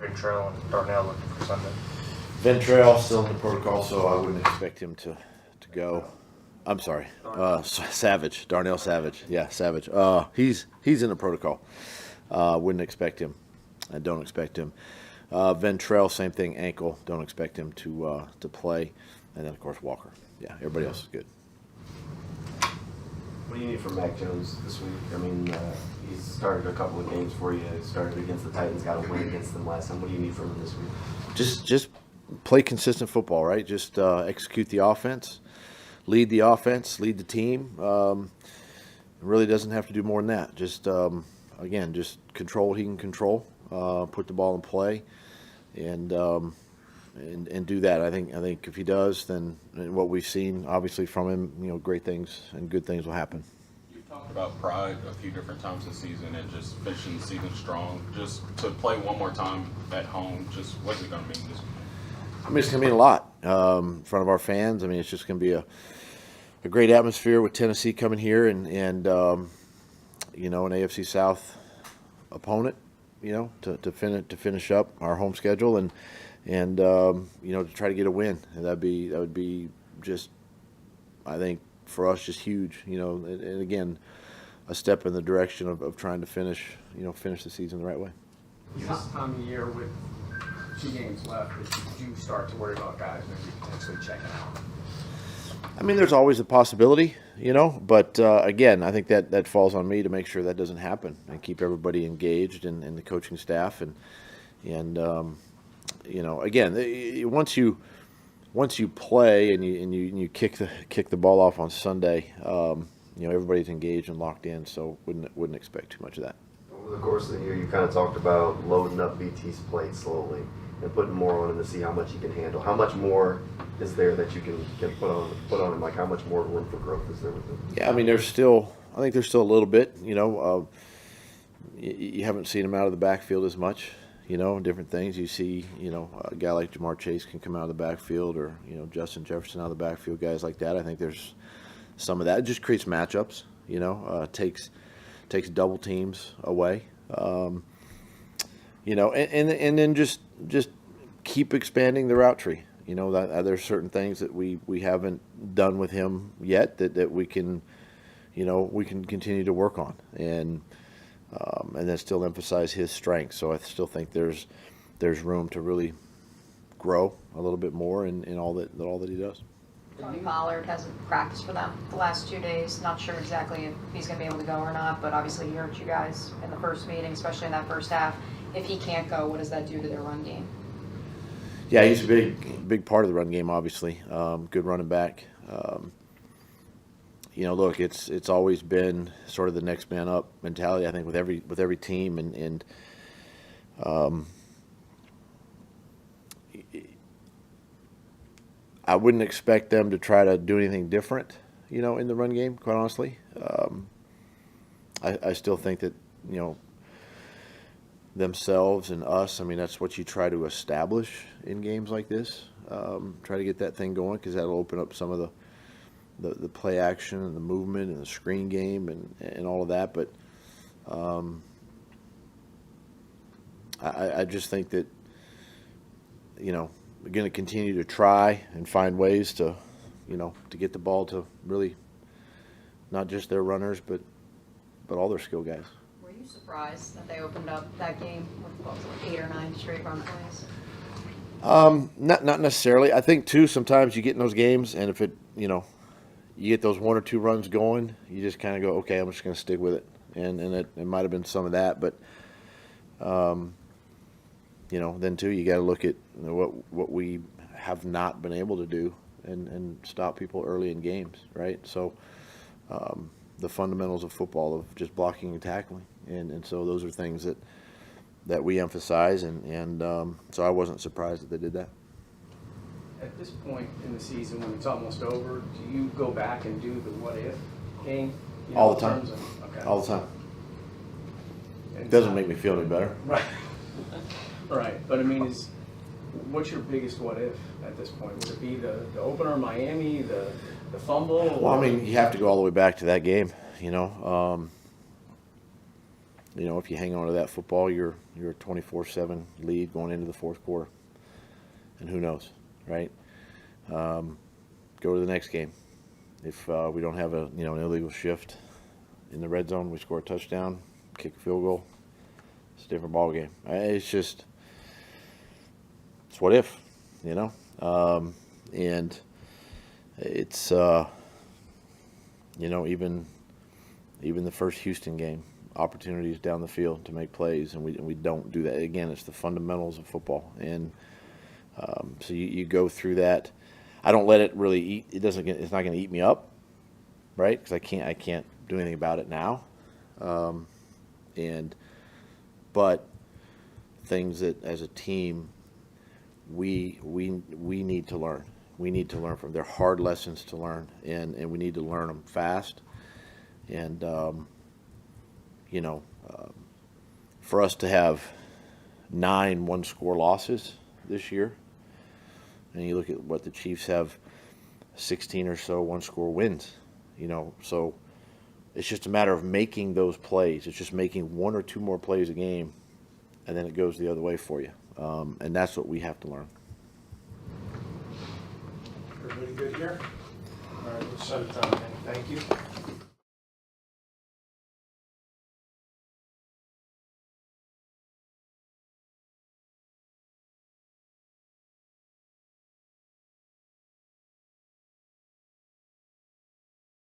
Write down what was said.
Ventrell and Darnell looking for Sunday? Ventrell still in the protocol, so I wouldn't expect him to go. I'm sorry, Savage, Darnell Savage. Yeah, Savage. He's in the protocol. Wouldn't expect him. I don't expect him. Ventrell, same thing, ankle. Don't expect him to play. And then, of course, Walker. Yeah, everybody else is good. What do you need from Mac Jones this week? I mean, he's started a couple of games for you. He started against the Titans, got a win against them last time. What do you need from him this week? Just play consistent football, right? Just execute the offense, lead the team. Really doesn't have to do more than that. Just again, just control what he can control. Put the ball in play, and do that. I think if he does, then what we've seen obviously from him, great things and good things will happen. You've talked about pride a few different times this season and just finishing the season strong. Just to play one more time at home, just what's it going to mean this week? I mean, it's going to mean a lot in front of our fans. I mean, it's just going to be a great atmosphere with Tennessee coming here and an AFC South opponent, to finish up our home schedule and to try to get a win. And that would be just, I think, for us, just huge. And again, a step in the direction of trying to finish the season the right way. This time of year with 2 games left, did you start to worry about guys maybe potentially checking out? I mean, there's always a possibility, but again, I think that falls on me to make sure that doesn't happen and keep everybody engaged and the coaching staff and again, once you play and you kick the ball off on Sunday, everybody's engaged and locked in, so wouldn't expect too much of that. Over the course of the year, you kind of talked about loading up BT's plate slowly and putting more on him to see how much he can handle. How much more is there that you can put on him? Like, how much more room for growth is there with him? Yeah, I mean, I think there's still a little bit. You haven't seen him out of the backfield as much. Different things. You see, a guy like Jamar Chase can come out of the backfield, or Justin Jefferson out of the backfield, guys like that. I think there's some of that. It just creates matchups. Takes double teams away. And then just keep expanding the route tree. There's certain things that we haven't done with him yet that we can continue to work on and then still emphasize his strengths. So I still think there's room to really grow a little bit more in all that he does. Tony Pollard hasn't practiced for them the last 2 days. Not sure exactly if he's going to be able to go or not, but obviously he hurt you guys in the first meeting, especially in that first half. If he can't go, what does that do to their run game? Yeah, he's a big part of the run game, obviously. Good running back. Look, it's always been sort of the next man up mentality, I think, with every team, and I wouldn't expect them to try to do anything different, in the run game, quite honestly. I still think that, themselves and us, I mean, that's what you try to establish in games like this. Try to get that thing going, because that'll open up some of the play action and the movement and the screen game and all of that. But I just think that, we're going to continue to try and find ways to get the ball to really not just their runners, but all their skill guys. Were you surprised that they opened up that game with, what was it, 8 or 9 straight run plays? Not necessarily. I think too, sometimes you get in those games, and if you get those 1 or 2 runs going, you just kind of go, okay, I'm just going to stick with it, and it might have been some of that, but then too, you got to look at what we have not been able to do and stop people early in games, right? So the fundamentals of football of just blocking and tackling, and so those are things that we emphasize, and so I wasn't surprised that they did that. At this point in the season, when it's almost over, do you go back and do the what if game? All the time. Okay. All the time. And It doesn't make me feel any better. Right. Right. But I mean, what's your biggest what if at this point? Would it be the opener in Miami, the fumble? Well, I mean, you have to go all the way back to that game, you know, if you hang on to that football, you're a 24/7 lead going into the fourth quarter. And who knows, right? Go to the next game. If we don't have an illegal shift in the red zone, we score a touchdown, kick a field goal. It's a different ball game. It's what if, you know? And it's even the first Houston game, opportunities down the field to make plays, and we don't do that. Again, it's the fundamentals of football, and so you go through that. I don't let it really eat. It's not going to eat me up, right? Because I can't do anything about it now. But things that as a team we need to learn. We need to learn from. They're hard lessons to learn, and we need to learn them fast. And for us to have 9 one-score losses this year, and you look at what the Chiefs have, 16 or so one-score wins, so it's just a matter of making those plays. It's just making 1 or 2 more plays a game, and then it goes the other way for you. And that's what we have to learn. Everybody good here? All right, let's shut it down. Thank you.